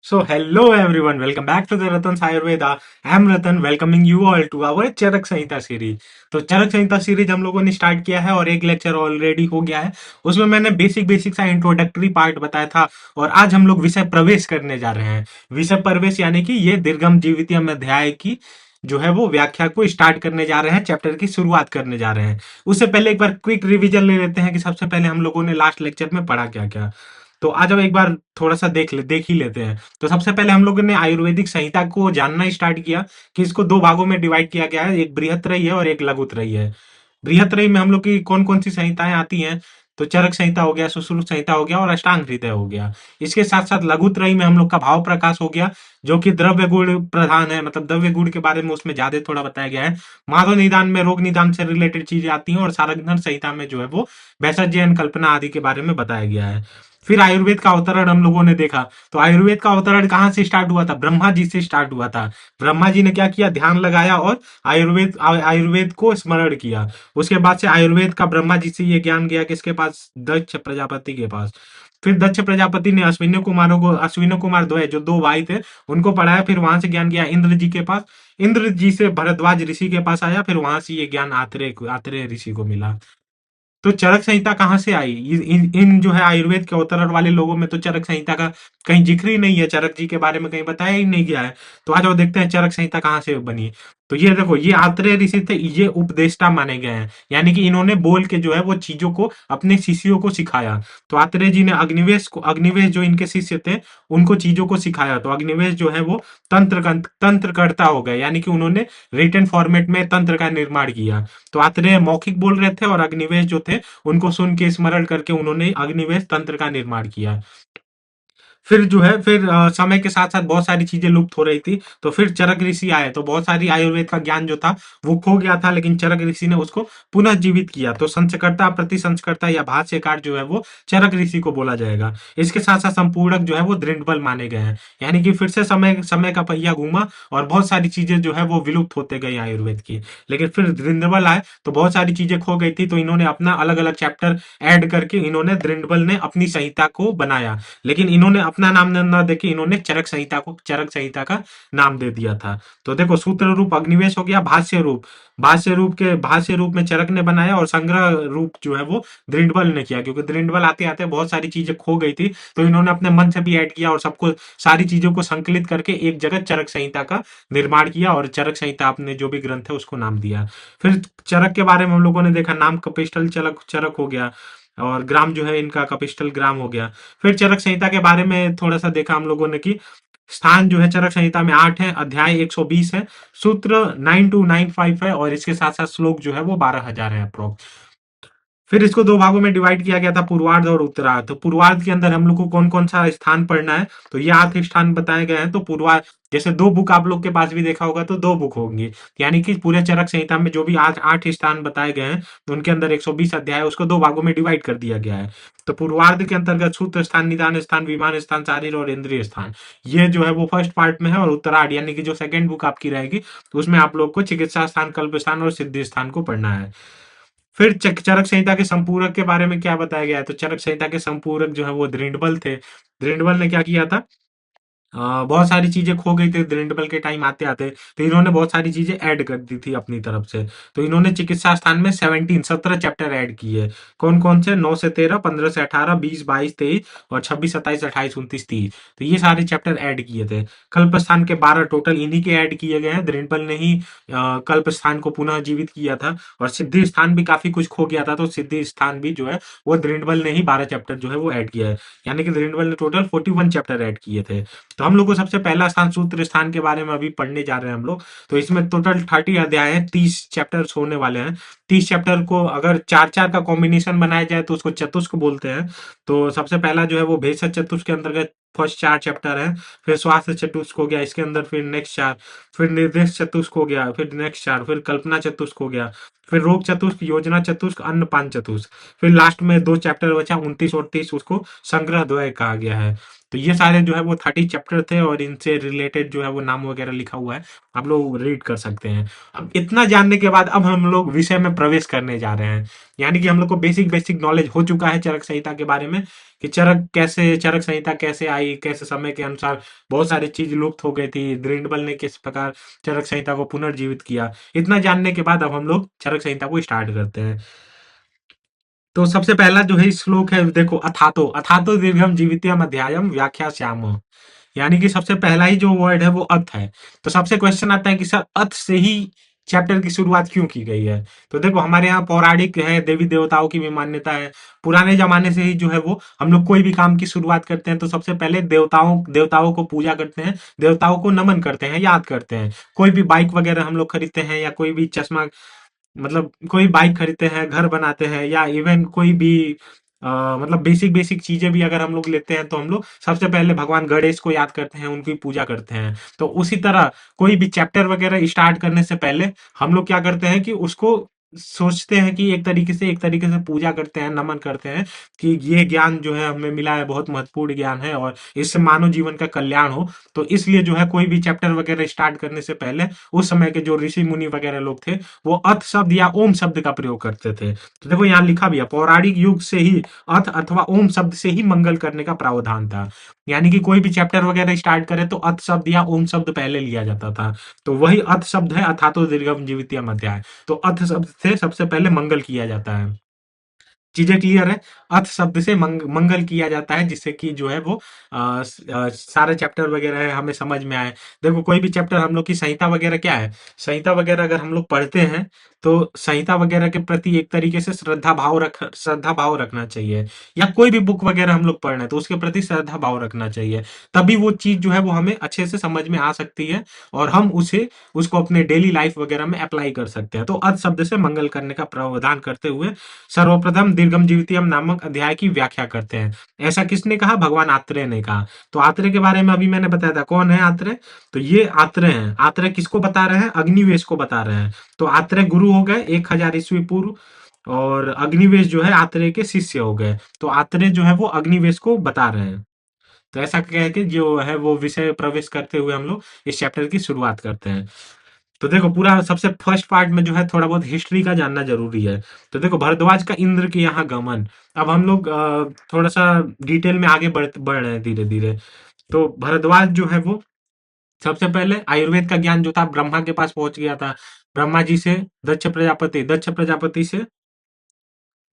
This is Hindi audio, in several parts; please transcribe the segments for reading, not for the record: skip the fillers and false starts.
So hello everyone, welcome back to the Ratan's Ayurveda. I am Ratan, welcoming you all to our Charak Samhita series. तो चरक संहिता सीरीज हम लोगों ने स्टार्ट किया है और एक लेक्चर ऑलरेडी हो गया है। उसमें मैंने बेसिक बेसिक सा इंट्रोडक्टरी पार्ट बताया था और आज हम लोग विषय प्रवेश करने जा रहे हैं। विषय प्रवेश यानी कि ये दीर्घम जीवितीयम अध्याय की जो है वो व्याख्या को स्टार्ट करने जा रहे हैं, चैप्टर की शुरुआत करने जा रहे हैं। उससे पहले एक बार क्विक रिवीजन ले लेते हैं कि सबसे पहले हम लोगों ने लास्ट लेक्चर में पढ़ा क्या क्या। तो आज हम एक बार थोड़ा सा देख ही लेते हैं। तो सबसे पहले हम लोगों ने आयुर्वेदिक संहिता को जानना स्टार्ट किया कि इसको दो भागों में डिवाइड किया गया है, एक बृहत्त्रयी है और एक लघुत्रयी है। बृहत्त्रयी में हम लोग की कौन कौन सी संहिताएं आती हैं, तो चरक संहिता हो गया, सुश्रुत संहिता हो गया और अष्टांग हृदय हो गया। इसके साथ साथ लघुत्रयी में हम लोग का भाव प्रकाश हो गया, जो कि द्रव्य गुण प्रधान है, मतलब द्रव्य गुण के बारे में उसमें ज्यादा थोड़ा बताया गया है। माधव निदान में रोग निदान से रिलेटेड चीजें आती हैं और सारंगधर संहिता में जो है वो वैसज्यन कल्पना आदि के बारे में बताया गया है। फिर आयुर्वेद का अवतरण हम लोगों ने देखा। तो आयुर्वेद का अवतरण कहाँ से स्टार्ट हुआ था? ब्रह्मा जी से स्टार्ट हुआ था। ब्रह्मा जी ने क्या किया? ध्यान लगाया और आयुर्वेद को स्मरण किया। उसके बाद से आयुर्वेद का ब्रह्मा जी से ये ज्ञान गया किसके पास? दक्ष प्रजापति के पास। फिर दक्ष प्रजापति ने अश्विनी कुमार द्वय जो दो भाई थे उनको पढ़ाया, फिर वहां से ज्ञान गया इंद्र जी के पास। इंद्र जी से भरद्वाज ऋषि के पास आया, फिर वहां से ये ज्ञान आत्रेय ऋषि को मिला। तो चरक संहिता कहाँ से आई? इन जो है आयुर्वेद के अवतरण वाले लोगों में तो चरक संहिता का कहीं जिक्र ही नहीं है, चरक जी के बारे में कहीं बताया ही नहीं गया है। तो आज वो देखते हैं चरक संहिता कहाँ से बनी। तो ये देखो, ये आत्रेय ऋषि थे, ये उपदेष्टा माने गए हैं, यानी कि इन्होंने बोल के जो है वो चीजों को अपने शिष्यों को सिखाया। तो आत्रेय जी ने अग्निवेश जो इनके शिष्य थे उनको चीजों को सिखाया। तो अग्निवेश जो है वो तंत्रकर्ता हो गए, यानी कि उन्होंने रिटन फॉर्मेट में तंत्र का निर्माण किया। तो आत्रेय मौखिक बोल रहे थे और अग्निवेश जो थे उनको सुन के स्मरण करके उन्होंने अग्निवेश तंत्र का निर्माण किया। फिर जो है समय के साथ साथ बहुत सारी चीजें लुप्त हो रही थी, तो फिर चरक ऋषि आए, तो बहुत सारी आयुर्वेद का ज्ञान जो था वो खो गया था, लेकिन चरक ऋषि ने उसको पुनः जीवित किया। तो संस्कर्ता प्रति संस्कर्ता या भाष्यकार जो है वो चरक ऋषि को बोला जाएगा। इसके साथ साथ संपूरक जो है वो दृढ़बल माने गए हैं, यानी कि फिर से समय समय का पहिया घूमा और बहुत सारी चीजें जो है वो विलुप्त होते गई आयुर्वेद की। लेकिन फिर दृढ़बल आए तो बहुत सारी चीजें खो गई थी, तो इन्होंने अपना अलग अलग चैप्टर ऐड करके इन्होंने दृढ़बल ने अपनी संहिता को बनाया। लेकिन इन्होंने अपना नाम न देके इन्होंने चरक संहिता का नाम दे दिया था। तो देखो, सूत्र रूप अग्निवेश हो गया, भाष्य रूप में चरक ने बनाया और संग्रह रूप जो है वो दृढ़बल ने किया, क्योंकि दृढ़बल आते आते बहुत सारी चीजें खो गई थी, तो इन्होंने अपने मन से भी ऐड किया और सबको सारी चीजों को संकलित करके एक जगह चरक संहिता का निर्माण किया और चरक संहिता अपने जो भी ग्रंथ है उसको नाम दिया। फिर चरक के बारे में हम लोगों ने देखा, नाम कपिस्टल चरक चरक हो गया और ग्राम जो है इनका कपिस्टल ग्राम हो गया। फिर चरक संहिता के बारे में थोड़ा सा देखा हम लोगों ने कि स्थान जो है चरक संहिता में 8 है, अध्याय 120 है, सूत्र 9295 है और इसके साथ साथ श्लोक जो है वो 12,000 है अप्रोक्स। फिर इसको दो भागों में डिवाइड किया गया था, पूर्वार्ध और उत्तरार्ध। तो पूर्वार्ध के अंदर हम लोग को कौन कौन सा स्थान पढ़ना है, तो ये 8 स्थान बताए गए हैं। तो पूर्वार्ध जैसे दो बुक आप लोग के पास भी देखा होगा, तो दो बुक होंगी, यानी कि पूरे चरक संहिता में जो भी आठ आठ स्थान बताए गए हैं तो उनके अंदर 120 अध्याय है, उसको दो भागों में डिवाइड कर दिया गया है। तो पूर्वार्ध के अंतर्गत सूत्र स्थान, निदान स्थान, विमान स्थान, शारीर और इंद्रिय स्थान, ये जो है वो फर्स्ट पार्ट में है। और उत्तरार्ध यानी कि जो सेकंड बुक आपकी रहेगी तो उसमें आप लोग को चिकित्सा स्थान, कल्प स्थान और सिद्धि स्थान को पढ़ना है। फिर चरक संहिता के संपूरक के बारे में क्या बताया गया है, तो चरक संहिता के संपूरक जो है वो दृढ़बल थे। दृढ़बल ने क्या किया था, बहुत सारी चीजें खो गई थी दृढ़बल के टाइम आते आते, तो इन्होंने बहुत सारी चीजें ऐड कर दी थी अपनी तरफ से। तो इन्होंने चिकित्सा स्थान में 17 चैप्टर ऐड किए। कौन कौन से? 9 से 13, 15 से 18, 20, 22, 23 और 26, 27, 28, 29, 30। तो ये सारे चैप्टर ऐड किए थे। कल्प स्थान के 12 टोटल इन्हीं के ऐड किए गए हैं। दृढ़बल ने ही कल्प स्थान को पुनः जीवित किया था। और सिद्धि स्थान भी काफी कुछ खो गया था, तो सिद्धि स्थान भी जो है वो दृढ़बल ने ही 12 चैप्टर जो है वो ऐड किया है, यानी कि दृढ़बल ने टोटल 41 चैप्टर ऐड किए थे। तो हम लोग को सबसे पहला स्थान सूत्र स्थान के बारे में अभी पढ़ने जा रहे हैं हम लोग। तो इसमें टोटल 30 अध्याय हैं, 30 चैप्टर्स होने वाले हैं। 30 चैप्टर को अगर चार चार का कॉम्बिनेशन बनाया जाए तो उसको चतुष्क बोलते हैं। तो सबसे पहला जो है वो भेषज चतुष्क के अंतर्गत फर्स्ट 4 चैप्टर है। फिर स्वास्थ्य चतुष्क हो गया इसके अंदर, फिर नेक्स्ट 4, फिर निर्देश चतुष्क हो गया, फिर नेक्स्ट 4, फिर कल्पना चतुष्क हो गया, फिर रोग चतुष्क, योजना चतुष्क, अन्नपान चतुष्क, फिर लास्ट में 2 चैप्टर बचा 29 और 30, उसको संग्रह द्वय कहा गया है। तो ये सारे जो है वो 30 चैप्टर थे और इनसे रिलेटेड जो है वो नाम वगैरह लिखा हुआ है, आप लोग रीड कर सकते हैं। अब इतना जानने के बाद अब हम लोग विषय में प्रवेश करने जा रहे हैं। यानी कि हम लोग को बेसिक बेसिक नॉलेज हो चुका है चरक संहिता के बारे में, कि चरक संहिता कैसे आई, कैसे समय के अनुसार बहुत सारी चीज लुप्त हो गई थी, दृढ़बल ने किस प्रकार चरक संहिता को पुनर्जीवित किया। इतना जानने के बाद अब हम लोग चरक संहिता को स्टार्ट करते हैं। तो सबसे पहला जो है श्लोक है, देखो, अथातो अथातो दीर्घम जीवितम अध्यायम व्याख्या श्याम। यानी कि सबसे पहला ही जो वर्ड है वो अथ है। तो सबसे क्वेश्चन आता है कि सर अथ से ही चैप्टर की शुरुआत क्यों की गई है? तो देखो, हमारे यहाँ पौराणिक है, देवी देवताओं की भी मान्यता है। पुराने जमाने से ही जो है वो हम लोग कोई भी काम की शुरुआत करते हैं तो सबसे पहले देवताओं देवताओं को पूजा करते हैं, देवताओं को नमन करते हैं, याद करते हैं। कोई भी बाइक वगैरह हम लोग खरीदते हैं, या कोई भी चश्मा, मतलब कोई बाइक खरीदते हैं, घर बनाते हैं, या इवन कोई भी मतलब बेसिक बेसिक चीजें भी अगर हम लोग लेते हैं तो हम लोग सबसे पहले भगवान गणेश को याद करते हैं, उनकी पूजा करते हैं। तो उसी तरह कोई भी चैप्टर वगैरह स्टार्ट करने से पहले हम लोग क्या करते हैं कि उसको सोचते हैं कि एक तरीके से पूजा करते हैं, नमन करते हैं कि ये ज्ञान जो है हमें मिला है, बहुत महत्वपूर्ण ज्ञान है और इससे मानव जीवन का कल्याण हो। तो इसलिए जो है कोई भी चैप्टर वगैरह स्टार्ट करने से पहले उस समय के जो ऋषि मुनि वगैरह लोग थे वो अथ शब्द या ओम शब्द का प्रयोग करते थे। तो देखो यहाँ लिखा भी है, पौराणिक युग से ही अथ अथवा ओम शब्द से ही मंगल करने का प्रावधान था। यानी कि कोई भी चैप्टर वगैरह स्टार्ट करे तो अथ शब्द या ओम शब्द पहले लिया जाता था। तो वही अथ शब्द है, अथातो दीर्घम जीवितम अध्याय। तो अथ शब्द से सबसे पहले मंगल किया जाता है। चीजें क्लियर है? अर्थ शब्द से मंगल किया जाता है, जिससे कि जो है वो सारे चैप्टर वगैरह है हमें समझ में आए। देखो, कोई भी चैप्टर हम लोग की संहिता वगैरह क्या है, संहिता वगैरह अगर हम लोग पढ़ते हैं तो संहिता वगैरह के प्रति एक तरीके से श्रद्धा भाव रखना चाहिए। या कोई भी बुक वगैरह हम लोग पढ़ रहे हैं तो उसके प्रति श्रद्धा भाव रखना चाहिए। तभी वो चीज जो है वो हमें अच्छे से समझ में आ सकती है, और हम उसे उसको अपने डेली लाइफ वगैरह में अप्लाई कर सकते हैं। तो अर्थ शब्द से मंगल करने का प्रावधान करते हुए सर्वप्रथम दीर्घम जीवितम नामक अध्याय की व्याख्या करते हैं। ऐसा किसने कहा? भगवान आत्रेय ने कहा। तो आत्रेय के बारे में अभी मैंने बताया था, कौन है आत्रेय? तो ये आत्रेय हैं। आत्रेय किसको बता रहे हैं? अग्निवेश को बता रहे हैं। तो आत्रेय गुरु हो गए 1000 ईस्वी पूर्व, और अग्निवेश जो है आत्रेय के शिष्य हो गए। तो आत्रेय जो है वो अग्निवेश को बता रहे हैं। तो ऐसा कह के जो है वो विषय प्रवेश करते हुए हम लोग इस चैप्टर की शुरुआत करते हैं। तो देखो, पूरा सबसे फर्स्ट पार्ट में जो है थोड़ा बहुत हिस्ट्री का जानना जरूरी है। तो देखो, भरद्वाज का इंद्र के यहाँ गमन। अब हम लोग थोड़ा सा डिटेल में आगे बढ़ रहे हैं धीरे धीरे। तो भरद्वाज जो है वो सबसे पहले आयुर्वेद का ज्ञान जो था ब्रह्मा के पास पहुंच गया था। ब्रह्मा जी से दक्ष प्रजापति से,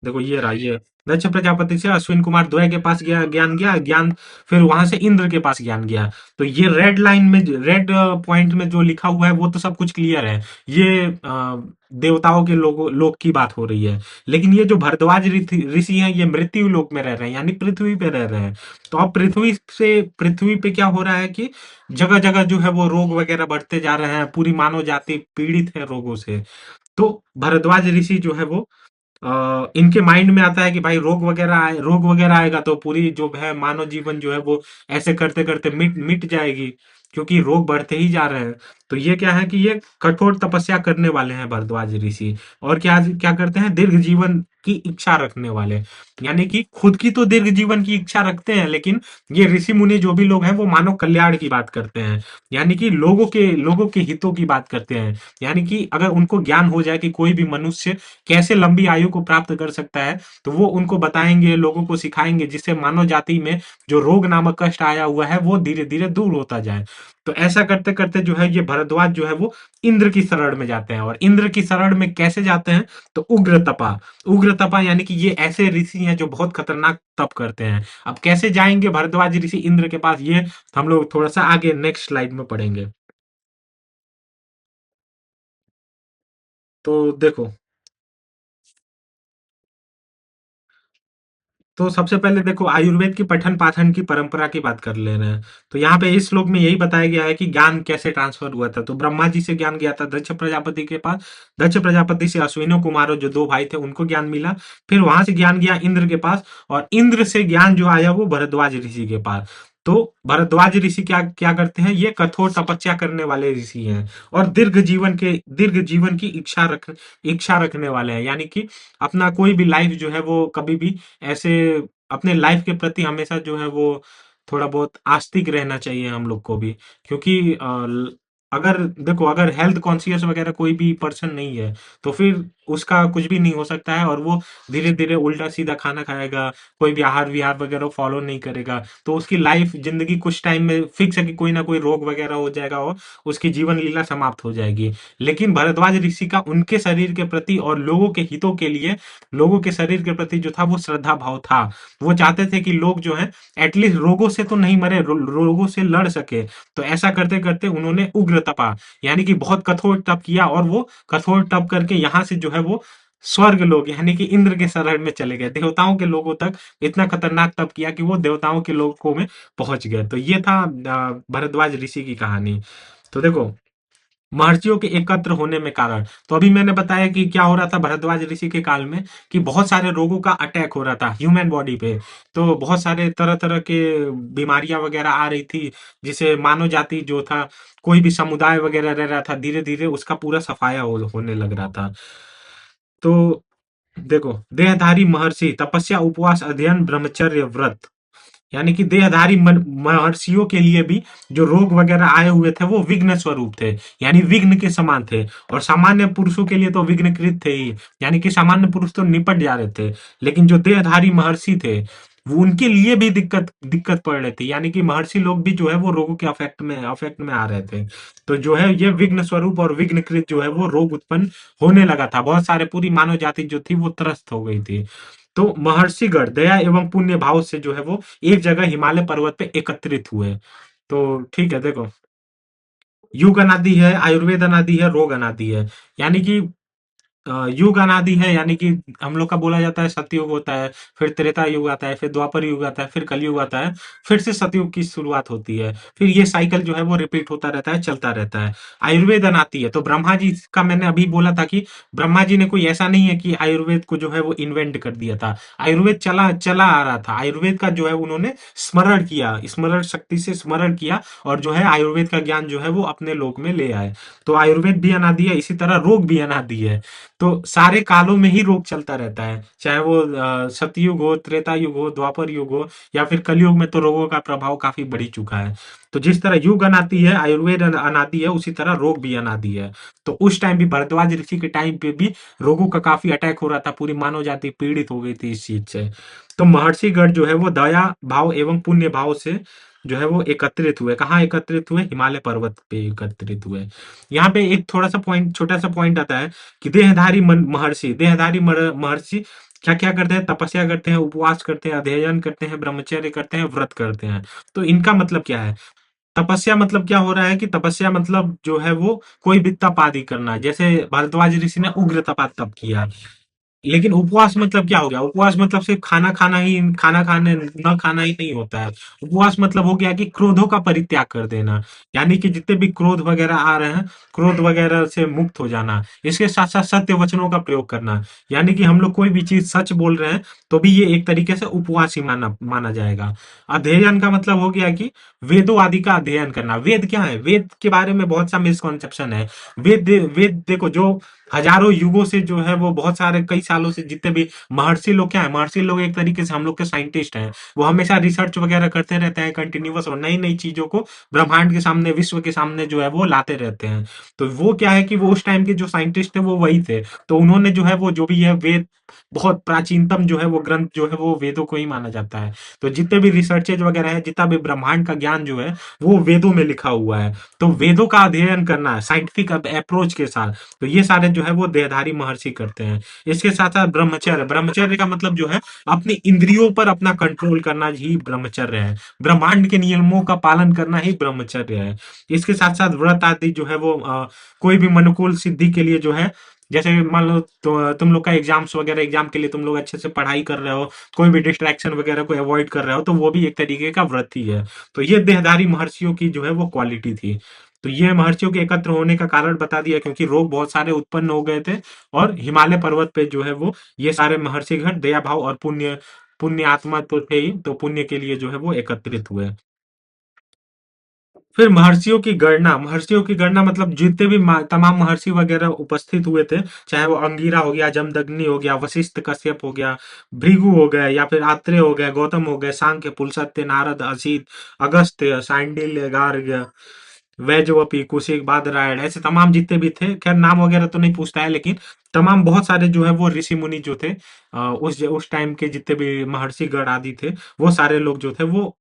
देखो ये रहा ये, दक्ष प्रजापति से अश्विन कुमार द्वय के पास ज्ञान, फिर वहां से इंद्र के पास ज्ञान गया। तो ये रेड लाइन में, रेड पॉइंट में जो लिखा हुआ है वो तो सब कुछ क्लियर है। ये देवताओं के लोग की बात हो रही है। लेकिन ये जो भरद्वाज ऋषि हैं ये मृत्यु लोक में रह रहे हैं, यानी पृथ्वी पे रह रहे हैं। तो अब पृथ्वी पे क्या हो रहा है कि जगह जगह जो है वो रोग वगैरह बढ़ते जा रहे हैं, पूरी मानव जाति पीड़ित है रोगों से। तो भरद्वाज ऋषि जो है वो इनके माइंड में आता है कि भाई रोग वगैरह आएगा तो पूरी जो है मानव जीवन जो है वो ऐसे करते करते मिट मिट जाएगी, क्योंकि रोग बढ़ते ही जा रहे हैं। तो ये क्या है कि ये कठोर तपस्या करने वाले हैं भरद्वाज ऋषि। और क्या क्या करते हैं? दीर्घ जीवन की इच्छा रखने वाले। यानी कि खुद की तो दीर्घ जीवन की इच्छा रखते हैं, लेकिन ये ऋषि मुनि जो भी लोग हैं वो मानव कल्याण की बात करते हैं। यानी कि लोगों के हितों की बात करते हैं। यानी कि अगर उनको ज्ञान हो जाए कि कोई भी मनुष्य कैसे लंबी आयु को प्राप्त कर सकता है, तो वो उनको बताएंगे, लोगों को सिखाएंगे, जिससे मानव जाति में जो रोग नामक कष्ट आया हुआ है वो धीरे धीरे दूर होता जाए। तो ऐसा करते करते जो है ये भरद्वाज जो है वो इंद्र की शरण में जाते हैं। और इंद्र की शरण में कैसे जाते हैं? तो उग्र तपा यानी कि ये ऐसे ऋषि हैं जो बहुत खतरनाक तप करते हैं। अब कैसे जाएंगे भरद्वाज ऋषि इंद्र के पास, ये हम लोग थोड़ा सा आगे नेक्स्ट स्लाइड में पढ़ेंगे। तो देखो, तो सबसे पहले देखो, आयुर्वेद की पठन पाठन की परंपरा की बात कर ले रहे हैं। तो यहाँ पे इस श्लोक में यही बताया गया है कि ज्ञान कैसे ट्रांसफर हुआ था। तो ब्रह्मा जी से ज्ञान गया था दक्ष प्रजापति के पास, दक्ष प्रजापति से अश्विनो कुमारों जो दो भाई थे उनको ज्ञान मिला। फिर वहां से ज्ञान गया इंद्र के पास, और इंद्र से ज्ञान जो आया वो भरद्वाज ऋषि के पास। तो भरद्वाज ऋषि क्या क्या करते हैं? ये कठोर तपस्या करने वाले ऋषि हैं, और दीर्घ जीवन की इच्छा रखने वाले हैं। यानी कि अपना कोई भी लाइफ जो है वो कभी भी ऐसे, अपने लाइफ के प्रति हमेशा जो है वो थोड़ा बहुत आस्तिक रहना चाहिए हम लोग को भी। क्योंकि अगर देखो, अगर हेल्थ कॉन्शियस वगैरह कोई भी पर्सन नहीं है तो फिर उसका कुछ भी नहीं हो सकता है, और वो धीरे धीरे उल्टा सीधा खाना खाएगा, कोई भी आहार विहार वगैरह फॉलो नहीं करेगा, तो उसकी लाइफ जिंदगी कुछ टाइम में फिक्स है कि कोई ना कोई रोग वगैरह हो जाएगा और उसकी जीवन लीला समाप्त हो जाएगी। लेकिन भरद्वाज ऋषि का उनके शरीर के प्रति और लोगों के हितों के लिए, लोगों के शरीर के प्रति जो था वो श्रद्धा भाव था। वो चाहते थे कि लोग जो है एटलीस्ट रोगों से तो नहीं मरे, रोगों से लड़ सके। तो ऐसा करते करते उन्होंने उग्र तपा, यानी कि बहुत कठोर तप किया, और वो कठोर तप करके यहाँ से जो है वो स्वर्ग लोग यानी कि इंद्र के शरण में चले गए, देवताओं के लोगों तक इतना खतरनाक तप किया कि वो देवताओं के लोगों में पहुंच गए। तो ये था भरद्वाज ऋषि की कहानी। तो देखो, महर्षियों के एकत्र होने में कारण, तो अभी मैंने बताया कि क्या हो रहा था भरद्वाज ऋषि के काल में, कि बहुत सारे रोगों का अटैक हो रहा था ह्यूमन बॉडी पे। तो बहुत सारे तरह तरह के बीमारियां वगैरह आ रही थी, जिसे मानव जाति जो था, कोई भी समुदाय वगैरह रह रहा था, धीरे धीरे उसका पूरा सफाया होने लग रहा था। तो देखो, देहधारी महर्षि तपस्या उपवास अध्ययन ब्रह्मचर्य व्रत, यानी कि देहधारी महर्षियों के लिए भी जो रोग वगैरह आए हुए थे वो विघ्न स्वरूप थे, यानी विघ्न के समान थे। और सामान्य पुरुषों के लिए तो विघ्नकृत थे ही, यानी कि सामान्य पुरुष तो निपट जा रहे थे। लेकिन जो देहधारी महर्षि थे, वो उनके लिए भी दिक्कत दिक्कत पड़ रही थी, यानी कि महर्षि लोग भी जो है वो रोगों के अफेक्ट में आ रहे थे। तो जो है ये विघ्न स्वरूप और विघ्नकृत जो है वो रोग उत्पन्न होने लगा था, बहुत सारे पूरी मानव जाति जो थी वो त्रस्त हो गई थी। तो महर्षिगण दया एवं पुण्य भाव से जो है वो एक जगह हिमालय पर्वत पे एकत्रित हुए। तो ठीक है, देखो, युग अनादि है, आयुर्वेद अनादि है, रोग अनादि है। यानी कि युग अनादि है, यानी कि हम लोग का बोला जाता है सतयुग होता है, फिर त्रेता युग आता है, फिर द्वापर युग आता है, फिर कलयुग आता है, फिर से सतयुग की शुरुआत होती है। फिर ये साइकिल जो है वो रिपीट होता रहता है, चलता रहता है। आयुर्वेद अनादि है, तो ब्रह्मा जी का मैंने अभी बोला था कि ब्रह्मा जी ने कोई ऐसा नहीं है कि आयुर्वेद को जो है वो इन्वेंट कर दिया था। आयुर्वेद चला चला आ रहा था, आयुर्वेद का जो है उन्होंने स्मरण किया, स्मरण शक्ति से स्मरण किया, और जो है आयुर्वेद का ज्ञान जो है वो अपने लोक में ले आए। तो आयुर्वेद भी अनादि है, इसी तरह रोग भी अनादि है। तो सारे कालों में ही रोग चलता रहता है, चाहे वो सतयुग हो, त्रेता युग हो, द्वापर युग हो, या फिर कलयुग में तो रोगों का प्रभाव काफी बढ़ ही चुका है। तो जिस तरह युग अनादि है, आयुर्वेद अनादि है, उसी तरह रोग भी अनादि है। तो उस टाइम भी भरद्वाज ऋषि के टाइम पे भी रोगों का काफी अटैक हो रहा था, पूरी मानव जाति पीड़ित हो गई थी इस चीज से। तो महर्षिगण जो है वो दया भाव एवं पुण्य भाव से जो है वो एकत्रित हुए। कहाँ एकत्रित हुए? हिमालय पर्वत पे एकत्रित हुए। यहाँ पे एक थोड़ा सा पॉइंट, छोटा सा पॉइंट आता है कि देहधारी महर्षि, देहधारी महर्षि क्या क्या करते हैं? तपस्या करते हैं, उपवास करते हैं, अध्ययन करते हैं, ब्रह्मचर्य करते हैं, व्रत करते हैं। तो इनका मतलब क्या है? तपस्या मतलब क्या हो रहा है कि तपस्या मतलब जो है वो कोई भी तप आदि करना, जैसे भारद्वाज ऋषि ने उग्र तपा तप किया। लेकिन उपवास मतलब क्या हो गया? उपवास मतलब सिर्फ खाना खाने न खाना ही नहीं होता है। उपवास मतलब हो गया कि क्रोधों का परित्याग कर देना, यानी कि जितने भी क्रोध वगैरह आ रहे हैं, क्रोध वगैरह से मुक्त हो जाना। इसके साथ साथ सत्य वचनों का प्रयोग करना, यानी कि हम लोग कोई भी चीज सच बोल रहे हैं तो भी ये एक तरीके से उपवास ही माना माना जाएगा। अध्ययन का मतलब हो गया कि वेदों आदि का अध्ययन करना। वेद क्या है? वेद के बारे में बहुत सा मिसकॉन्सेप्शन है। वेद देखो, जो हजारों युगों से जो है वो बहुत सारे कई सालों से जितने भी महर्षि लोग, क्या है, महर्षि लोग एक तरीके से हम लोग के साइंटिस्ट हैं। वो हमेशा रिसर्च वगैरह करते रहते हैं कंटिन्यूअस, और नई नई चीजों को ब्रह्मांड के सामने, विश्व के सामने जो है वो लाते रहते हैं। तो वो क्या है कि वो उस टाइम के जो साइंटिस्ट थे वो वही थे। तो उन्होंने जो है वो जो भी है वेद, बहुत प्राचीनतम जो है वो ग्रंथ जो है वो वेदों को ही माना जाता है। तो जितने भी रिसर्चेज वगैरह है, जितना भी ब्रह्मांड का ज्ञान जो है वो वेदों में लिखा हुआ है। तो वेदों का अध्ययन करना साइंटिफिक अप्रोच के साथ, तो ये सारे जो है वो देहधारी महर्षि करते हैं। इसके साथ साथ ब्रह्मचर्य, ब्रह्मचर्य का मतलब जो है अपनी इंद्रियों पर अपना कंट्रोल करना ही ब्रह्मचर्य है। ब्रह्मांड के नियमों का पालन करना ही ब्रह्मचर्य है। इसके साथ साथ व्रत आदि जो है वो कोई भी मनुकूल सिद्धि के लिए जो है, जैसे मान लो तो तुम लोग का एग्जाम्स वगैरह, एग्जाम के लिए तुम लोग अच्छे से पढ़ाई कर रहे हो, कोई भी डिस्ट्रैक्शन वगैरह को अवॉइड कर रहे हो, तो वो भी एक तरीके का व्रत ही है। तो ये देहधारी महर्षियों की जो है वो क्वालिटी थी। तो ये महर्षियों के एकत्र होने का कारण बता दिया, क्योंकि रोग बहुत सारे उत्पन्न हो गए थे, और हिमालय पर्वत पे जो है वो ये सारे महर्षिगण दया भाव और पुण्य, पुण्य आत्मा तो थे ही, तो पुण्य के लिए जो है वो एकत्रित हुए। फिर महर्षियों की गणना मतलब जितने भी तमाम महर्षि वगैरह उपस्थित हुए थे, चाहे वो अंगिरा हो गया, जमदग्नि हो गया, वशिष्ठ कश्यप हो गया, भृगु हो गए, या फिर आत्रेय हो गए, गौतम हो गए, सांख्य, पुलसत्य, नारद, असित, अगस्त्य, सांडिल्य, गार्ग्य, वैजवपी, कुशिक, बादरायण, ऐसे तमाम जितने भी थे, खैर नाम वगैरह तो नहीं पूछता है, लेकिन तमाम बहुत सारे जो है वो ऋषि मुनि जो थे, उस टाइम के जितने भी महर्षि गण आदि थे, वो सारे लोग जो थे वो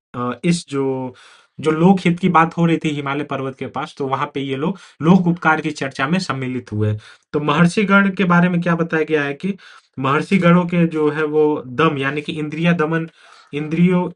इस जो जो लोकहित की बात हो रही थी हिमालय पर्वत के पास, तो वहां पे ये लोग लोक उपकार की चर्चा में सम्मिलित हुए। तो महर्षि गण के बारे में क्या बताया गया है कि महर्षि गणों के जो है वो दम यानी कि इंद्रिया दमन, इंद्रियों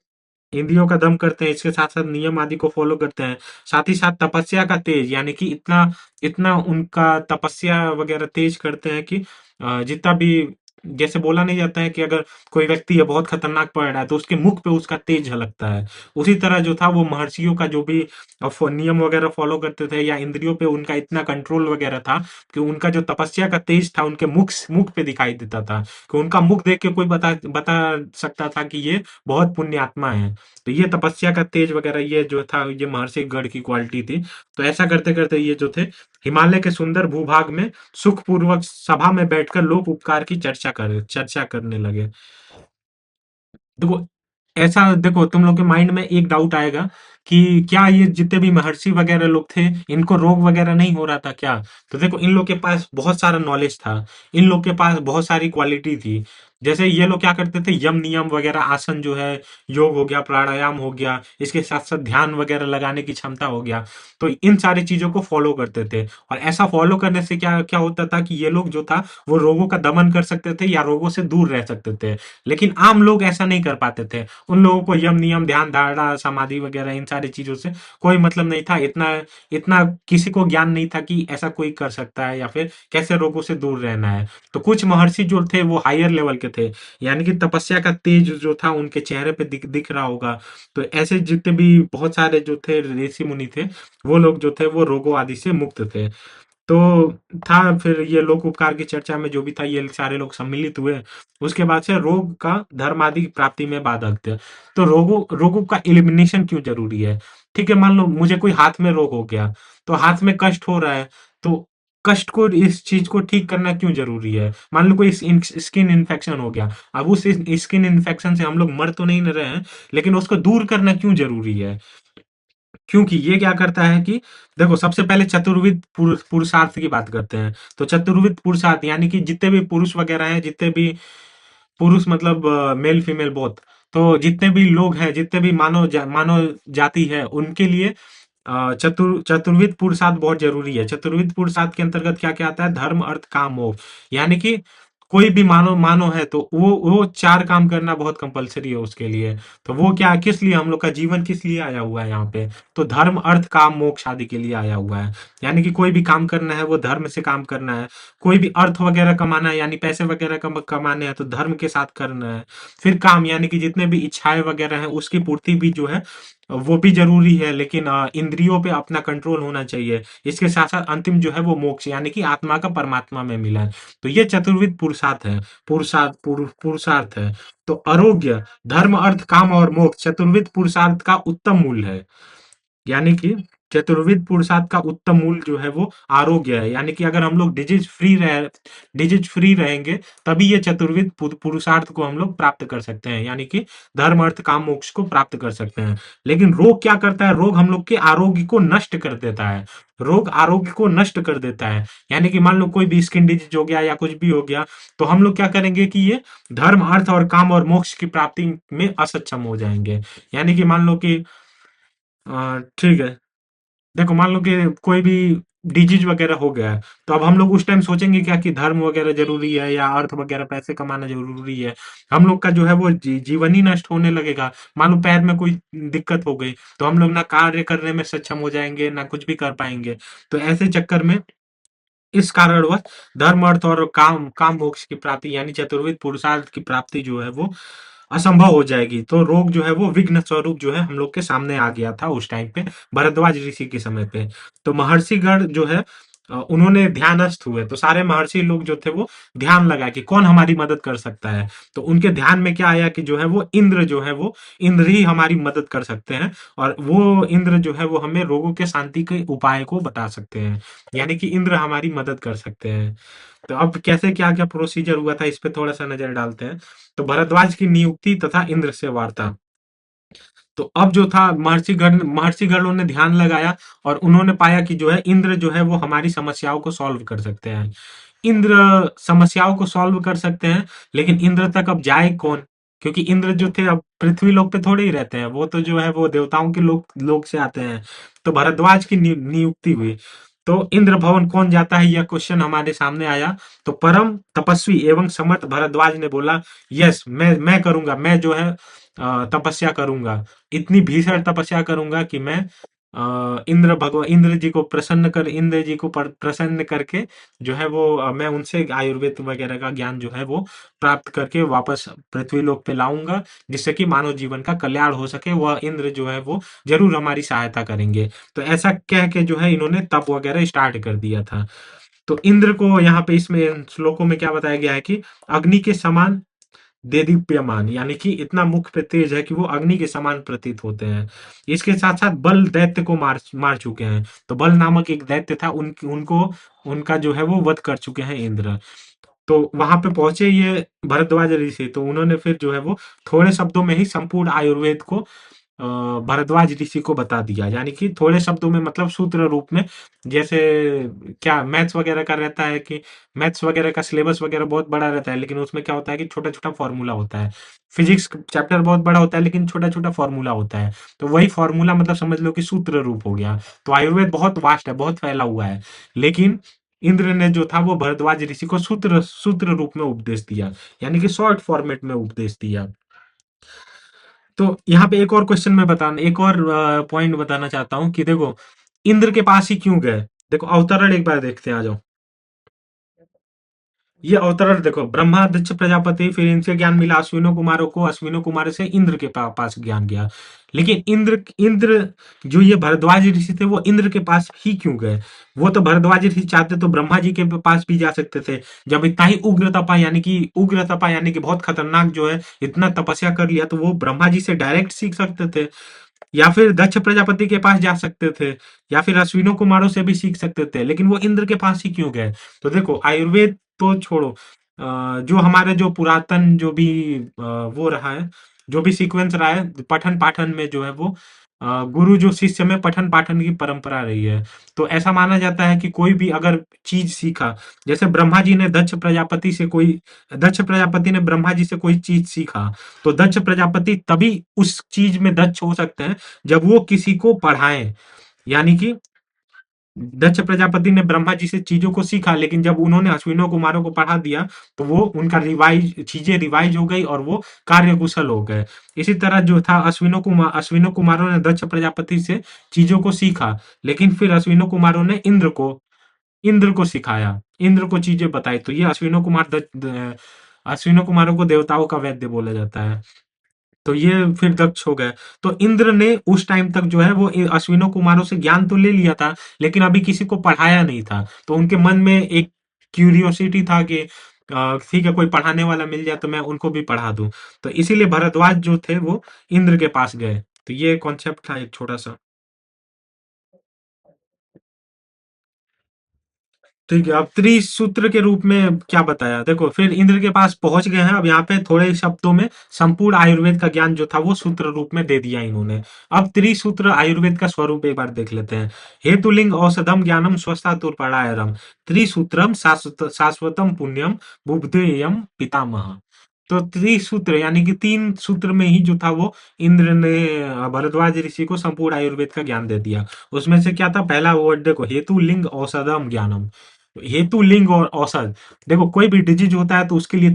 इंद्रियों का दम करते हैं, इसके साथ साथ नियम आदि को फॉलो करते हैं। साथ ही साथ तपस्या का तेज, यानी कि इतना इतना उनका तपस्या वगैरह तेज करते हैं कि जितना भी, जैसे बोला नहीं जाता है कि अगर कोई व्यक्ति है बहुत खतरनाक पड़ रहा है तो उसके मुख पे उसका तेज झलकता है, उसी तरह जो था वो महर्षियों का जो भी नियम वगैरह फॉलो करते थे, या इंद्रियों पे उनका इतना कंट्रोल वगैरह था कि उनका जो तपस्या का तेज था उनके मुख पे दिखाई देता था, कि उनका मुख देख के कोई बता बता सकता था कि ये बहुत पुण्य आत्मा है। तो ये तपस्या का तेज वगैरह ये जो था ये महर्षि गढ़ की क्वालिटी थी। तो ऐसा करते करते ये जो थे हिमालय के सुंदर भूभाग में सुखपूर्वक सभा में बैठकर लोक उपकार की चर्चा करने लगे। देखो, ऐसा देखो तुम लोग के माइंड में एक डाउट आएगा कि क्या ये जितने भी महर्षि वगैरह लोग थे इनको रोग वगैरह नहीं हो रहा था क्या? तो देखो, इन लोग के पास बहुत सारा नॉलेज था, इन लोग के पास बहुत सारी क्वालिटी थी। जैसे ये लोग क्या करते थे, यम नियम वगैरह, आसन जो है, योग हो गया, प्राणायाम हो गया, इसके साथ साथ ध्यान वगैरह लगाने की क्षमता हो गया, तो इन सारी चीजों को फॉलो करते थे। और ऐसा फॉलो करने से क्या क्या होता था कि ये लोग जो था वो रोगों का दमन कर सकते थे या रोगों से दूर रह सकते थे। लेकिन आम लोग ऐसा नहीं कर पाते थे। उन लोगों को यम नियम, ध्यान धारणा, समाधि वगैरह इन सारी चीजों से कोई मतलब नहीं था, इतना इतना किसी को ज्ञान नहीं था कि ऐसा कोई कर सकता है या फिर कैसे रोगों से दूर रहना है। तो कुछ महर्षि जो थे वो हायर लेवल के थे, यानी कि तपस्या का तेज जो था उनके चेहरे पे दिख रहा होगा। तो ऐसे जितने भी बहुत सारे जो थे ऋषि मुनि थे, वो लोग जो थे वो रोगों आदि से मुक्त थे। तो था फिर ये लोक उपकार की चर्चा में जो भी था ये सारे लोग सम्मिलित हुए। उसके बाद से रोग का धर्म आदि की प्राप्ति में बाधक थे। तो रोगों रोगों का एलिमिनेशन क्यों जरूरी है? ठीक है, मान लो मुझे कोई हाथ में रोग हो गया, तो हाथ में कष्ट हो रहा है, तो कष्ट को, इस चीज को ठीक करना क्यों जरूरी है? मान लो कोई स्किन इन्फेक्शन हो गया, अब उस स्किन इन्फेक्शन से हम लोग मर तो नहीं रहे हैं, लेकिन उसको दूर करना क्यों जरूरी है? क्योंकि ये क्या करता है कि देखो, सबसे पहले चतुर्विध पुरुषार्थ की बात करते हैं। तो चतुर्विध पुरुषार्थ यानी कि जितने भी पुरुष वगैरह हैं, जितने भी पुरुष मतलब मेल फीमेल बोथ, तो जितने भी लोग हैं, जितने भी मानव जाति है, उनके लिए चतुर्विध पुरुषार्थ बहुत जरूरी है। चतुर्विध पुरुषार्थ के अंतर्गत क्या क्या आता है? धर्म, अर्थ, काम, मोक्ष। यानी कि कोई भी मानव मानव है तो वो चार काम करना बहुत कंपलसरी है उसके लिए। तो वो क्या, किस लिए हम लोग का जीवन किस लिए आया हुआ है यहाँ पे? तो धर्म, अर्थ, काम, मोक्ष आदि के लिए आया हुआ है। यानी कि कोई भी काम करना है वो धर्म से काम करना है। कोई भी अर्थ वगैरह कमाना है, यानी पैसे वगैरह कमाने हैं, तो धर्म के साथ करना है। फिर काम, यानी कि जितने भी इच्छाएं वगैरह हैं उसकी पूर्ति भी जो है वो भी जरूरी है, लेकिन इंद्रियों पे अपना कंट्रोल होना चाहिए। इसके साथ साथ अंतिम जो है वो मोक्ष, यानी कि आत्मा का परमात्मा में मिलन। तो ये चतुर्विध पुरुषार्थ है, पुरुषार्थ है। तो आरोग्य, धर्म, अर्थ, काम और मोक्ष चतुर्विध पुरुषार्थ का उत्तम मूल है। यानी कि चतुर्विध पुरुषार्थ का उत्तम मूल जो है वो आरोग्य है। यानी कि अगर हम लोग डिजीज फ्री रहेंगे, तभी ये चतुर्विध पुरुषार्थ को हम लोग प्राप्त कर सकते हैं, यानी कि धर्म, अर्थ, काम, मोक्ष को प्राप्त कर सकते हैं। लेकिन रोग क्या करता है? रोग हम लोग के आरोग्य को नष्ट कर देता है। रोग आरोग्य को नष्ट कर देता है। यानी कि मान लो कोई भी स्किन डिजीज हो गया या कुछ भी हो गया, तो हम लोग क्या करेंगे कि ये धर्म, अर्थ और काम और मोक्ष की प्राप्ति में असक्षम हो जाएंगे। यानी कि मान लो कि ठीक है, देखो मान लो कि कोई भी डिजीज वगैरह हो गया है, तो अब हम लोग उस टाइम सोचेंगे क्या कि धर्म वगैरह जरूरी है या अर्थ वगैरह, पैसे कमाना जरूरी है? हम लोग का जो है वो जीवन ही नष्ट होने लगेगा। मान लो पैर में कोई दिक्कत हो गई, तो हम लोग ना कार्य करने में सक्षम हो जाएंगे ना कुछ भी कर पाएंगे। तो ऐसे चक्कर में इस कारणवश धर्म, अर्थ और काम मोक्ष की प्राप्ति यानी चतुर्विध पुरुषार्थ की प्राप्ति जो है वो असंभव हो जाएगी। तो रोग जो है वो विघ्न स्वरूप जो है हम लोग के सामने आ गया था उस टाइम पे, भरद्वाज ऋषि के समय पे। तो महर्षिगण जो है उन्होंने ध्यानस्थ हुए, तो सारे महर्षि लोग जो थे वो ध्यान लगाए कि कौन हमारी मदद कर सकता है। तो उनके ध्यान में क्या आया कि जो है वो इंद्र जो है वो इंद्र ही हमारी मदद कर सकते हैं, और वो इंद्र जो है वो हमें रोगों के शांति के उपाय को बता सकते हैं। यानी कि इंद्र हमारी मदद कर सकते हैं। तो अब कैसे क्या क्या प्रोसीजर हुआ था इस पे थोड़ा सा नजर डालते हैं। तो भरद्वाज की नियुक्ति तथा इंद्र से वार्ता। तो अब जो था महर्षिगणों ने ध्यान लगाया और उन्होंने पाया कि जो है इंद्र जो है वो हमारी समस्याओं को सॉल्व कर सकते हैं। इंद्र समस्याओं को सॉल्व कर सकते हैं, लेकिन इंद्र तक अब जाए कौन? क्योंकि इंद्र जो थे अब पृथ्वी लोक पे थोड़े ही रहते हैं, वो तो जो है वो देवताओं के लोक लोक से आते हैं। तो भरद्वाज की नियुक्ति हुई। तो इंद्र भवन कौन जाता है, यह क्वेश्चन हमारे सामने आया। तो परम तपस्वी एवं समर्थ भरद्वाज ने बोला, यस मैं करूंगा, मैं जो है तपस्या करूंगा, इतनी भीषण तपस्या करूंगा कि मैं इंद्र जी को प्रसन्न करके जो है वो मैं उनसे आयुर्वेद वगैरह का ज्ञान जो है वो प्राप्त करके वापस पृथ्वी लोक पे लाऊंगा, जिससे कि मानव जीवन का कल्याण हो सके। वह इंद्र जो है वो जरूर हमारी सहायता करेंगे। तो ऐसा कह के जो है इन्होंने तप वगैरह स्टार्ट कर दिया था। तो इंद्र को यहाँ पे इसमें श्लोकों में क्या बताया गया है कि अग्नि के समान देदीप्यमान, यानी कि इतना मुख पे तेज है कि वो अग्नि के समान प्रतीत होते हैं। इसके साथ साथ बल दैत्य को मार मार चुके हैं। तो बल नामक एक दैत्य था, उनको उनका जो है वो वध कर चुके हैं इंद्र। तो वहां पे पहुंचे ये भरद्वाज ऋषि, तो उन्होंने फिर जो है वो थोड़े शब्दों में ही संपूर्ण आयुर्वेद को भरद्वाज ऋषि को बता दिया, यानी कि थोड़े शब्दों में मतलब सूत्र रूप में। जैसे क्या मैथ्स वगैरह का रहता है कि मैथ्स वगैरह का सिलेबस वगैरह बहुत बड़ा रहता है, लेकिन उसमें क्या होता है कि छोटा छोटा फॉर्मूला होता है। फिजिक्स चैप्टर बहुत बड़ा होता है, लेकिन छोटा छोटा फॉर्मूला होता है। तो वही फॉर्मूला मतलब समझ लो कि सूत्र रूप हो गया। तो आयुर्वेद बहुत वास्ट है, बहुत फैला हुआ है। लेकिन इंद्र ने जो था वो भरद्वाज ऋषि को सूत्र सूत्र रूप में उपदेश दिया, यानी कि शॉर्ट फॉर्मेट में उपदेश दिया। तो यहाँ पे एक और पॉइंट बताना चाहता हूँ कि देखो इंद्र के पास ही क्यों गए। देखो अवतरण एक बार देखते हैं, आ जाओ। ये अवतरण देखो, ब्रह्मा दक्ष प्रजापति, फिर इनसे ज्ञान मिला अश्विनों कुमारों को, अश्विनों कुमार से इंद्र के पास ज्ञान गया। लेकिन इंद्र इंद्र जो ये भरद्वाज ऋषि थे वो इंद्र के पास ही क्यों गए? वो तो भरद्वाज ऋषि चाहते तो ब्रह्मा जी के पास भी जा सकते थे। जब इतना ही उग्र तपा यानी कि बहुत खतरनाक जो है, इतना तपस्या कर लिया, तो वो ब्रह्मा जी से डायरेक्ट सीख सकते थे, या फिर दक्ष प्रजापति के पास जा सकते थे, या फिर अश्विनों कुमारों से भी सीख सकते थे। लेकिन वो इंद्र के पास ही क्यों गए? तो देखो आयुर्वेद तो छोड़ो, जो हमारे जो पुरातन जो भी वो रहा है, जो भी सीक्वेंस रहा है पठन पाठन में जो है वो गुरु जो शिष्य में पठन पाठन की परंपरा रही है। तो ऐसा माना जाता है कि कोई भी अगर चीज सीखा, जैसे दक्ष प्रजापति ने ब्रह्मा जी से कोई चीज सीखा, तो दक्ष प्रजापति तभी उस चीज में दक्ष हो सकते हैं जब वो किसी को पढ़ाएं। यानी कि दक्ष प्रजापति ने ब्रह्मा जी से चीजों को सीखा, लेकिन जब उन्होंने अश्विनों कुमारों को पढ़ा दिया, तो वो उनका रिवाइज हो गई और वो कार्य कुशल हो गए। इसी तरह जो था अश्विनों कुमारों ने दक्ष प्रजापति से चीजों को सीखा, लेकिन फिर अश्विनों कुमारों ने इंद्र को सिखाया, इंद्र को चीजें बताई। तो ये अश्विनों कुमारों को देवताओं का वैद्य बोला जाता है। तो ये फिर दक्ष हो गए। तो इंद्र ने उस टाइम तक जो है वो अश्विनों कुमारों से ज्ञान तो ले लिया था, लेकिन अभी किसी को पढ़ाया नहीं था। तो उनके मन में एक क्यूरियोसिटी था कि ठीक है, कोई पढ़ाने वाला मिल जाए तो मैं उनको भी पढ़ा दूं। तो इसीलिए भरद्वाज जो थे वो इंद्र के पास गए। तो ये कॉन्सेप्ट था एक छोटा सा। ठीक है, अब त्रिसूत्र के रूप में क्या बताया, देखो फिर इंद्र के पास पहुंच गए हैं। अब यहाँ पे थोड़े शब्दों में संपूर्ण आयुर्वेद का ज्ञान जो था वो सूत्र रूप में दे दिया इन्होंने। अब त्रिसूत्र आयुर्वेद का स्वरूप एक बार देख लेते हैं। हेतुलिंग औषधम ज्ञानम स्वस्थातुरपरायरम त्रिसूत्रम शाश्वतम पुण्यम बुद्धेयम पितामह। तो त्रिसूत्र यानी कि तीन सूत्र में ही जो था वो इंद्र ने भरद्वाज ऋषि को संपूर्ण आयुर्वेद का ज्ञान दे दिया। उसमें से क्या था, पहला वर्ड देखो, हेतु लिंग औषधम ज्ञानम। हेतु लिंग और औषध, देखो कोई भी डिजीज होता है तो उसके लिए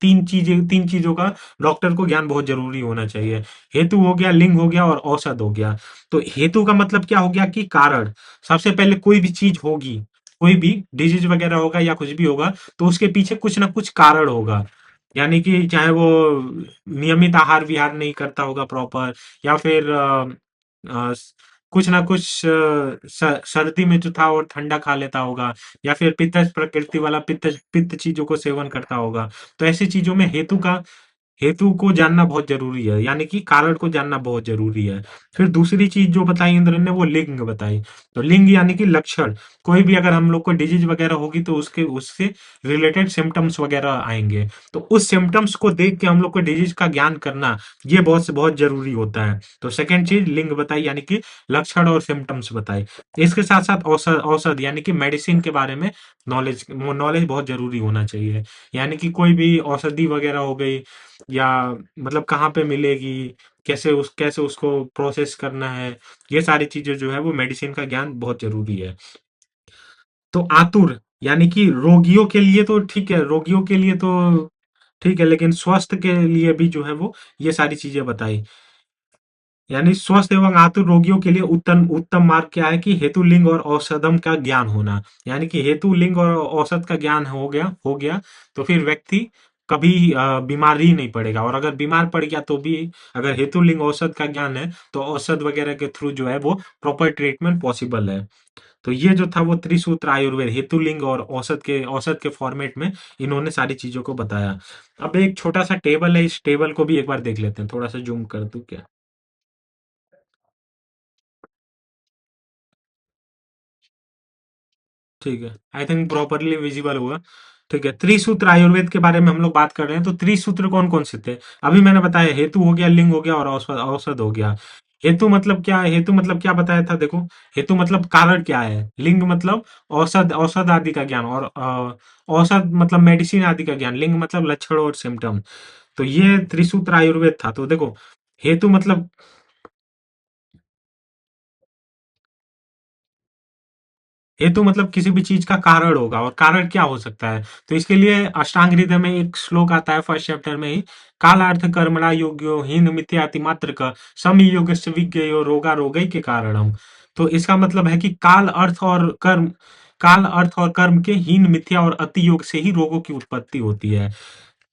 तीन चीजों का डॉक्टर को ज्ञान बहुत जरूरी होना चाहिए। हेतु हो गया, लिंग हो गया और औषध हो गया। तो हेतु का मतलब क्या हो गया कि कारण। सबसे पहले कोई भी चीज होगी, कोई भी डिजीज वगैरह होगा या कुछ भी होगा, तो उसके पीछे कुछ ना कुछ कारण होगा। यानी कि चाहे वो नियमित आहार विहार नहीं करता होगा प्रॉपर, या फिर अ, कुछ ना कुछ सर्दी में जो था और ठंडा खा लेता होगा, या फिर पित्त प्रकृति वाला पित्त पित्त चीजों को सेवन करता होगा। तो ऐसी चीजों में हेतु का हेतु को जानना बहुत जरूरी है, यानी कि कारण को जानना बहुत जरूरी है। फिर दूसरी चीज जो बताई इंद्र ने वो लिंग बताई। तो लिंग यानी कि लक्षण, कोई भी अगर हम लोग को डिजीज वगैरह होगी तो उसके उससे रिलेटेड सिम्टम्स वगैरह आएंगे। तो उस सिम्टम्स को देख के हम लोग को डिजीज का ज्ञान करना ये बहुत से बहुत जरूरी होता है। तो सेकंड चीज लिंग बताई, यानी कि लक्षण और सिम्टम्स बताई। इसके साथ साथ औषध औषध यानी कि मेडिसिन के बारे में नॉलेज नॉलेज बहुत जरूरी होना चाहिए। यानी कि कोई भी औषधि वगैरह हो गई, या मतलब कहाँ पे मिलेगी, कैसे उसको प्रोसेस करना है, ये सारी चीजें जो है वो मेडिसिन का ज्ञान बहुत जरूरी है। तो आतुर यानी कि रोगियों के लिए तो ठीक है, रोगियों के लिए तो ठीक है, लेकिन स्वास्थ्य के लिए भी जो है वो ये सारी चीजें बताई। यानी स्वस्थ एवं आतुर रोगियों के लिए उत्तम उत्तम मार्ग क्या है कि हेतु लिंग और औषधम का ज्ञान होना। यानी कि हेतु लिंग और औषध का ज्ञान हो गया तो फिर व्यक्ति कभी बीमार ही नहीं पड़ेगा, और अगर बीमार पड़ गया तो भी अगर हेतु लिंग औषध का ज्ञान है तो औषध वगैरह के थ्रू जो है वो प्रॉपर ट्रीटमेंट पॉसिबल है। तो ये जो था वो त्रिसूत्र आयुर्वेद हेतु लिंग और औषध के फॉर्मेट में इन्होंने सारी चीजों को बताया। अब एक छोटा सा टेबल है, इस टेबल को भी एक बार देख लेते हैं, थोड़ा सा जूम कर दूं क्या? ठीक है, आई थिंक प्रॉपरली विजिबल हुआ। ठीक है, त्रिसूत्र आयुर्वेद के बारे में हम लोग बात कर रहे हैं। तो त्रिसूत्र कौन कौन से थे? अभी मैंने बताया, हेतु हो गया, लिंग हो गया और औषध औषध हो गया। हेतु मतलब क्या है? हेतु मतलब क्या बताया था देखो। हेतु मतलब कारण क्या है, लिंग मतलब औषध औषध आदि का ज्ञान, और औषध मतलब मेडिसिन आदि का ज्ञान, लिंग मतलब लक्षण और सिम्टम। तो ये त्रिसूत्र आयुर्वेद था। तो देखो, हेतु मतलब हेतु मतलब किसी भी चीज का कारण होगा, और कारण क्या हो सकता है? तो इसके लिए अष्टांग हृदय में एक श्लोक आता है फर्स्ट चैप्टर में ही, कालार्थ कर्मणा योग्यो हीन मिथ्याति मात्र का सम योग विज्ञेयो रोगा रोगई के कारणम। तो इसका मतलब है कि काल अर्थ और कर्म के हीन मिथ्या और अति योग से ही रोगों की उत्पत्ति होती है।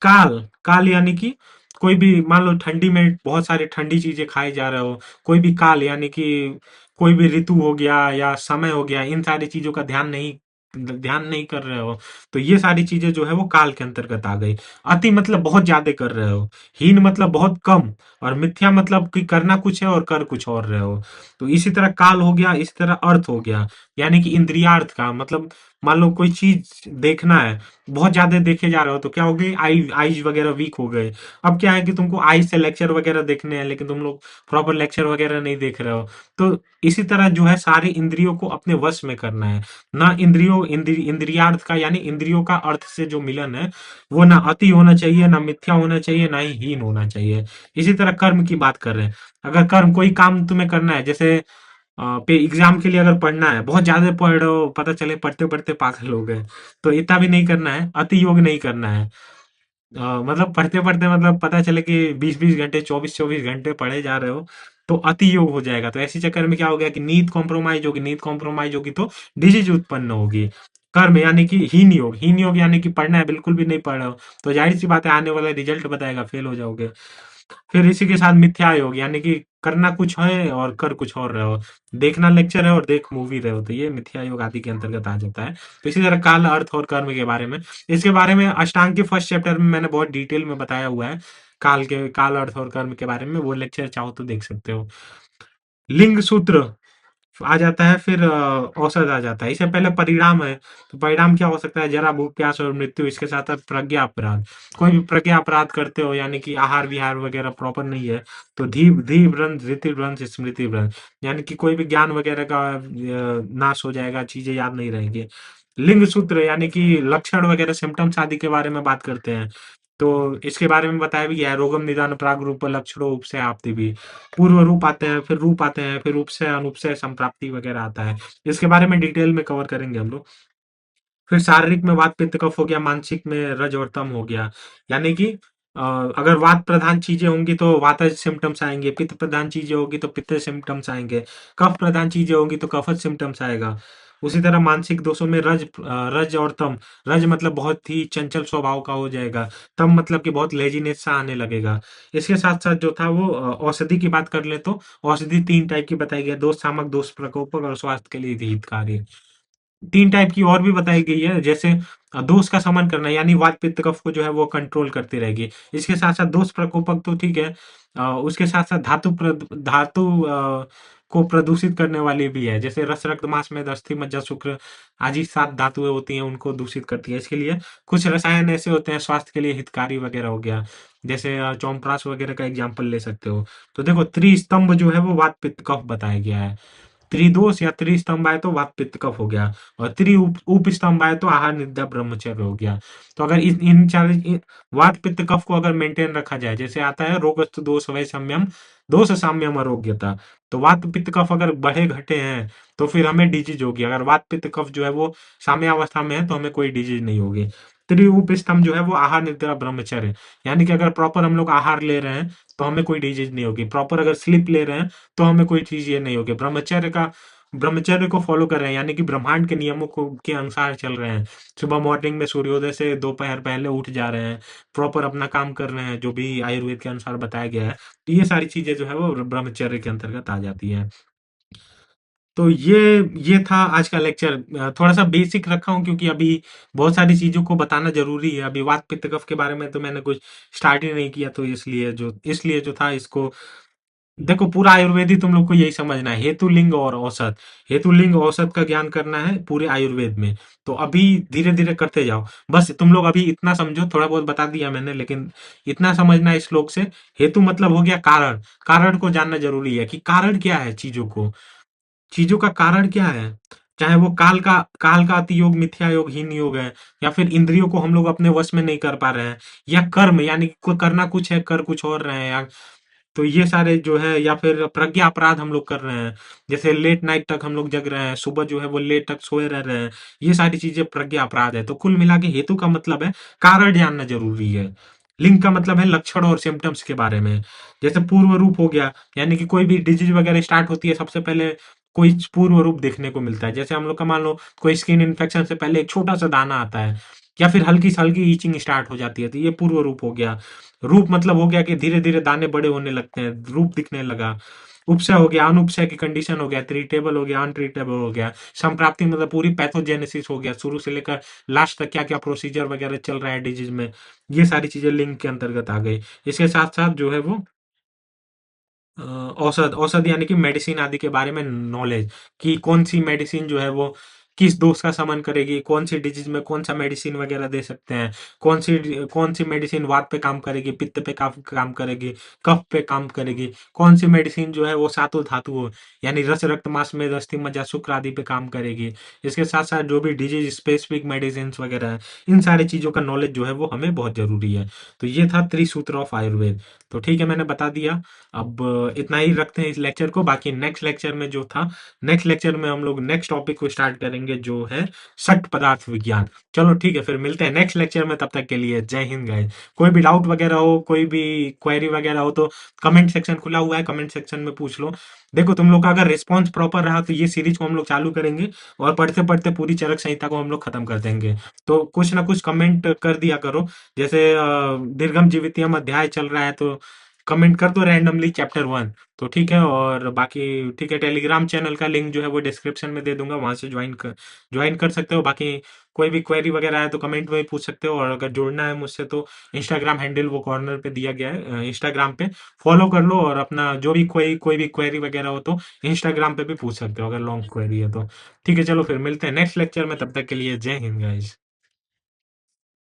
काल काल यानी कि कोई भी, मान लो ठंडी में बहुत सारी ठंडी चीजें खाए जा रहे हो, कोई भी काल यानी कि कोई भी ऋतु हो गया या समय हो गया, इन सारी चीजों का ध्यान नहीं कर रहे हो, तो ये सारी चीजें जो है वो काल के अंतर्गत आ गई। अति मतलब बहुत ज्यादा कर रहे हो, हीन मतलब बहुत कम, और मिथ्या मतलब कि करना कुछ है और कर कुछ और रहे हो। तो इसी तरह काल हो गया, इसी तरह अर्थ हो गया, यानी कि इंद्रियार्थ का मतलब, मान लो कोई चीज देखना है, बहुत ज्यादा देखे जा रहे हो तो क्या हो गई, आईज वगैरह वीक हो गए। अब क्या है कि तुमको आईज से लेक्चर वगैरह देखने हैं, लेकिन तुम लोग प्रॉपर लेक्चर वगैरह नहीं देख रहे हो। तो इसी तरह जो है सारी इंद्रियों को अपने वश में करना है। ना इंद्रियार्थ का यानी इंद्रियों का अर्थ से जो मिलन है वो ना अति होना चाहिए, ना मिथ्या होना चाहिए, ना ही हीन होना चाहिए। इसी तरह कर्म की बात कर रहे हैं। अगर कर्म कोई काम तुम्हें करना है, जैसे पे एग्जाम के लिए अगर पढ़ना है, बहुत ज्यादा पढ़ रहे हो, पता चले पढ़ते पढ़ते पागल हो गए, तो इतना भी नहीं करना है, अति योग नहीं करना है। मतलब पढ़ते पढ़ते मतलब पता चले कि 20-20 घंटे 24-24 घंटे पढ़े जा रहे हो, तो अति योग हो जाएगा। तो ऐसे चक्कर में क्या हो गया कि नींद कॉम्प्रोमाइज होगी तो डिजीज उत्पन्न होगी। कर्म यानी कि हीन योग यानी कि पढ़ना है, बिल्कुल भी नहीं पढ़ रहे हो, तो जाहिर सी बात है आने वाला रिजल्ट बताएगा, फेल हो जाओगे। फिर इसी के साथ मिथ्या योग यानी कि करना कुछ है और कर कुछ और रहे हो, देखना लेक्चर है और देख मूवी रहे हो, तो ये मिथ्या योग आदि के अंतर्गत आ जाता है। तो इसी तरह काल अर्थ और कर्म के बारे में, इसके बारे में अष्टांग के फर्स्ट चैप्टर में मैंने बहुत डिटेल में बताया हुआ है। काल अर्थ और कर्म के बारे में वो लेक्चर चाहो तो देख सकते हो। लिंग सूत्र आ जाता है, फिर औसत आ जाता है, इससे पहले परिणाम है। तो परिणाम क्या हो सकता है? जरा, भूख, प्यास और मृत्यु। इसके साथ साथ प्रज्ञा अपराध, कोई भी प्रज्ञा अपराध करते हो, यानी कि आहार विहार वगैरह प्रॉपर नहीं है, तो धी धी भ्रंश, धृति भ्रंश, स्मृति भ्रंश, यानी कि कोई भी ज्ञान वगैरह का नाश हो जाएगा, चीजें याद नहीं रहेंगी। लिंग सूत्र यानी कि लक्षण वगैरह सिम्टम्स आदि के बारे में बात करते हैं। तो इसके बारे में बताया भी गया है, रोगम निदान प्राग रूप लक्षणों उपसय आपत्ति भी, पूर्व रूप आते हैं, फिर रूप आते हैं, फिर उपसय अनुपसय संप्राप्ति वगैरह आता है। इसके बारे में डिटेल में कवर करेंगे हम लोग। फिर शारीरिक में वात पित्त कफ हो गया, मानसिक में रज और तम हो गया। यानी कि अ, अगर वात प्रधान चीजें होंगी तो वातज सिम्टम्स आएंगे, पित्त प्रधान चीजें होगी तो पित्त सिम्टम्स आएंगे, कफ प्रधान चीजें होंगी तो कफज सिम्टम्स आएगा। उसी तरह मानसिक दोषों में रज और तम, रज मतलब बहुत ही चंचल स्वभाव का हो जाएगा, तम मतलब कि बहुत लेजीनेस सा आने लगेगा। इसके साथ साथ जो था वो औषधि की बात कर ले तो औषधि 3 टाइप की बताई गई है, दोष सामक, दोष प्रकोपक और स्वास्थ्य के लिए हितकारी। तीन टाइप की और भी बताई गई है, जैसे दोष का शमन करना, यानी वात पित्त कफ को जो है वो कंट्रोल करती रहेगी। इसके साथ साथ दोष प्रकोपक तो ठीक है, उसके साथ साथ धातु को प्रदूषित करने वाली भी है, जैसे रस रक्त मांस में अस्थि मज्जा शुक्र आदि 7 धातुएं होती हैं, उनको दूषित करती है। इसके लिए कुछ रसायन ऐसे होते हैं स्वास्थ्य के लिए हितकारी वगैरह हो गया, जैसे च्यवनप्राश वगैरह का एग्जाम्पल ले सकते हो। तो देखो त्रिस्तंभ जो है वो वात पित्त कफ बताया गया है। त्रिदोष या त्रिस्तंभ आए तो वात पित्त कफ हो गया, और त्रि उपस्तंभ आए तो आहार निद्रा ब्रह्मचर्य हो गया। तो अगर इन चार वात पित्त कफ को अगर मेंटेन रखा जाए, जैसे आता है रोगस्तु दोष वै सम्यम, दोष साम्यम आरोग्यता। तो वात पित्त कफ अगर बढ़े घटे हैं तो फिर हमें डिजीज होगी, अगर वात पित्त कफ जो है वो साम्यावस्था में है तो हमें कोई डिजीज नहीं होगी। त्रिउप स्तंभ जो है वो आहार निद्रा ब्रह्मचर्य, यानी कि अगर प्रॉपर हम लोग आहार ले रहे हैं तो हमें कोई डिजीज नहीं होगी, प्रॉपर अगर स्लीप ले रहे हैं तो हमें कोई चीज ये नहीं होगी, ब्रह्मचर्य को फॉलो कर रहे हैं, यानी कि ब्रह्मांड के नियमों को के अनुसार चल रहे हैं। सुबह मॉर्निंग में सूर्योदय से दोपहर पहले उठ जा रहे हैं, प्रॉपर अपना काम कर रहे हैं जो भी आयुर्वेद के अनुसार बताया गया है। तो ये सारी चीजें जो है वो ब्रह्मचर्य के अंतर्गत आ जाती है। तो ये था आज का लेक्चर। थोड़ा सा बेसिक रखा हूँ क्योंकि अभी बहुत सारी चीजों को बताना जरूरी है। अभी वात पित्त कफ के बारे में तो मैंने कुछ स्टार्ट ही नहीं किया, तो इसलिए जो था इसको देखो, पूरा आयुर्वेद ही तुम लोग को यही समझना है, हेतु लिंग और औसत। हेतु लिंग औसत का ज्ञान करना है पूरे आयुर्वेद में। तो अभी धीरे धीरे करते जाओ, बस तुम लोग अभी इतना समझो, थोड़ा बहुत बता दिया मैंने लेकिन इतना समझना है इस श्लोक से। हेतु मतलब हो गया कारण, कारण को जानना जरूरी है कि कारण क्या है चीजों को, चीजों का कारण क्या है। चाहे वो काल का अति योग, मिथ्या योग, हीन योग है, या फिर इंद्रियों को हम लोग अपने वश में नहीं कर पा रहे हैं, या कर्म यानी कि करना कुछ है कर कुछ और रहे हैं, या तो ये सारे जो है, या फिर प्रज्ञा अपराध हम लोग कर रहे हैं, जैसे लेट नाइट तक हम लोग जग रहे हैं, सुबह जो है वो लेट तक सोए रह रहे हैं, ये सारी चीजें प्रज्ञा अपराध है। तो कुल मिला के हेतु का मतलब है कारण जानना जरूरी है। लिंक का मतलब है लक्षण और सिम्टम्स के बारे में। जैसे पूर्व रूप हो गया, यानी कि कोई भी डिजीज वगैरह स्टार्ट होती है सबसे पहले कोई पूर्व रूप देखने को मिलता है। जैसे हम लोग का मान लो कोई स्किन इन्फेक्शन से पहले एक छोटा सा दाना आता है, या फिर हल्की से हल्की ईचिंग स्टार्ट हो जाती है, तो ये पूर्व रूप हो गया। रूप मतलब हो गया कि धीरे धीरे दाने बड़े होने लगते हैं, रूप दिखने लगा। उपसय हो गया, अनुपसय की कंडीशन हो गया, ट्रीटेबल हो गया, अनट्रीटेबल हो गया। संप्राप्ति मतलब पूरी पैथोजेनेसिस हो गया, शुरू से लेकर लास्ट तक क्या क्या प्रोसीजर वगैरह चल रहा है डिजीज में, ये सारी चीजें लिंक के अंतर्गत आ गई। इसके साथ साथ जो है वो औषध औषध यानी कि मेडिसिन आदि के बारे में नॉलेज, कि कौन सी मेडिसिन जो है वो किस दोष का शमन करेगी, कौन सी डिजीज में कौन सा मेडिसिन वगैरह दे सकते हैं, कौन सी मेडिसिन वात पे काम करेगी, पित्त पे काम करेगी, कफ पे काम करेगी, कौन सी मेडिसिन जो है वो सातों धातु यानी रस रक्त मांस में अस्थि मज्जा शुक्र आदि पे काम करेगी। इसके साथ साथ जो भी डिजीज स्पेसिफिक मेडिसिन वगैरह है, इन सारी चीजों का नॉलेज जो है वो हमें बहुत जरूरी है। तो ये था त्रिसूत्र ऑफ आयुर्वेद। तो ठीक है, मैंने बता दिया। अब इतना ही रखते हैं इस लेक्चर को, बाकी नेक्स्ट लेक्चर में जो था, नेक्स्ट लेक्चर में हम लोग नेक्स्ट टॉपिक को स्टार्ट करेंगे जो है सट पदार्थ विज्ञान। चलो ठीक है, फिर मिलते हैं नेक्स्ट लेक्चर में, तब तक के लिए जय हिंद गाइस। कोई भी डाउट वगैरह हो, कोई भी क्वेरी वगैरह हो तो कमेंट सेक्शन खुला हुआ है, कमेंट सेक्शन में पूछ लो। देखो तुम लोग का अगर रिस्पॉन्स प्रॉपर रहा तो ये सीरीज को हम लोग चालू करेंगे, और पढ़ते पढ़ते पूरी चरक संहिता को हम लोग खत्म कर देंगे। तो कुछ ना कुछ कमेंट कर दिया करो, जैसे दीर्घम जीवितम अध्याय चल रहा है तो कमेंट कर दो रैंडमली चैप्टर 1। तो ठीक है, और बाकी ठीक है, टेलीग्राम चैनल का लिंक जो है वो डिस्क्रिप्शन में दे दूंगा, वहां से ज्वाइन कर सकते हो। बाकी कोई भी क्वेरी वगैरह है तो कमेंट में पूछ सकते हो, और अगर जुड़ना है मुझसे तो इंस्टाग्राम हैंडल वो कॉर्नर पे दिया गया है, इंस्टाग्राम पे फॉलो कर लो, और अपना जो भी कोई भी क्वेरी वगैरह हो तो इंस्टाग्राम पे भी पूछ सकते हो अगर लॉन्ग क्वेरी है तो। ठीक है, चलो फिर मिलते हैं नेक्स्ट लेक्चर में, तब तक के लिए जय हिंद गाइस।